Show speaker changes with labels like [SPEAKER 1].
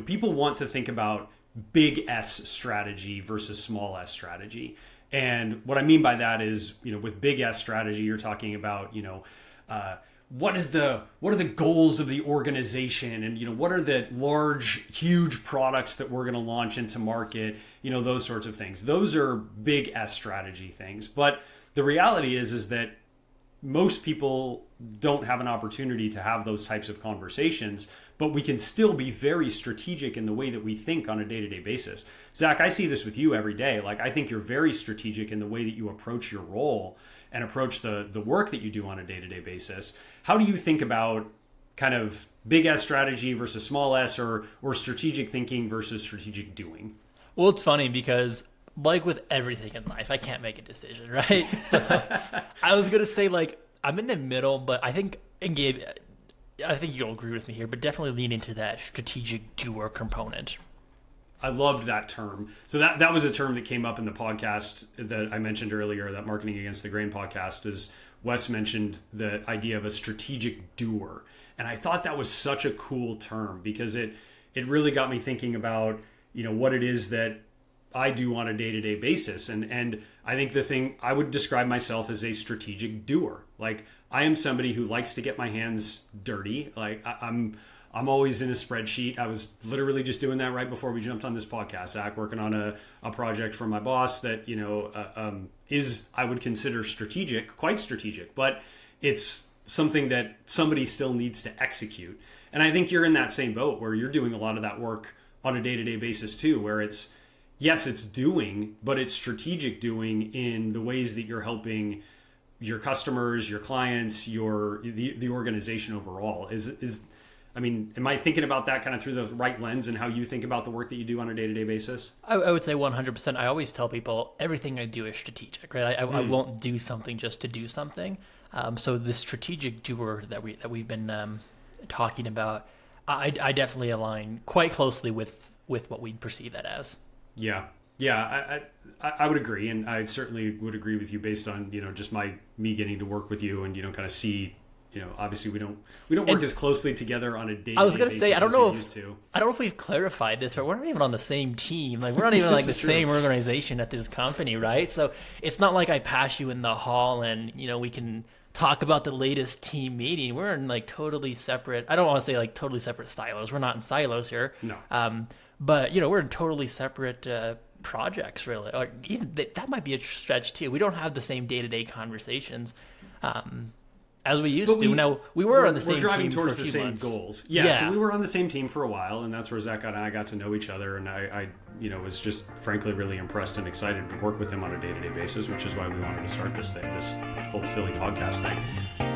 [SPEAKER 1] people want to think about big S strategy versus small S strategy. And what I mean by that is, with big S strategy, you're talking about, what are the goals of the organization, and what are the large, huge products that we're going to launch into market, those sorts of things. Those are big S strategy things. But the reality is that most people don't have an opportunity to have those types of conversations, but we can still be very strategic in the way that we think on a day-to-day basis. Zach, I see this with you every day. Like, I think you're very strategic in the way that you approach your role and approach the work that you do on a day-to-day basis. How do you think about kind of big S strategy versus small S, or strategic thinking versus strategic doing?
[SPEAKER 2] Well, it's funny because like with everything in life, I can't make a decision, right? So I was going to say, like, I'm in the middle, but I think, and Gabe, I think you'll agree with me here, but definitely lean into that strategic doer component.
[SPEAKER 1] I loved that term. So that was a term that came up in the podcast that I mentioned earlier, that Marketing Against the Grain podcast, is Wes mentioned the idea of a strategic doer. And I thought that was such a cool term because it really got me thinking about, what it is that I do on a day-to-day basis. And I think the thing, I would describe myself as a strategic doer. Like, I am somebody who likes to get my hands dirty. Like, I'm always in a spreadsheet. I was literally just doing that right before we jumped on this podcast, Zach, working on a project for my boss that, is, I would consider strategic, quite strategic, but it's something that somebody still needs to execute. And I think you're in that same boat where you're doing a lot of that work on a day-to-day basis too, where it's, yes, it's doing, but it's strategic doing in the ways that you're helping your customers, your clients, the organization overall. Am I thinking about that kind of through the right lens and how you think about the work that you do on a day-to-day basis?
[SPEAKER 2] I would say 100%. I always tell people everything I do is strategic, right? I won't do something just to do something. So the strategic doer that we've been talking about, I definitely align quite closely with what we perceive that as.
[SPEAKER 1] Yeah. I would agree, and I certainly would agree with you based on just me getting to work with you and kind of see. Obviously we don't work as closely together on a day-to-day basis. I was going to say, I don't know
[SPEAKER 2] if we've clarified this, but we're not even on the same team. Like, we're not even like the same organization at this company, right? So it's not like I pass you in the hall and we can talk about the latest team meeting. We're in like totally separate. I don't want to say like totally separate silos. We're not in silos here.
[SPEAKER 1] No.
[SPEAKER 2] But we're in totally separate projects, really. Or even that might be a stretch too. We don't have the same day-to-day conversations. As we used to. Now, we were on the same team. We're driving towards the same
[SPEAKER 1] goals. Yeah, so we were on the same team for a while, and that's where Zach and I got to know each other. And I was just frankly really impressed and excited to work with him on a day-to-day basis, which is why we wanted to start this whole silly podcast thing.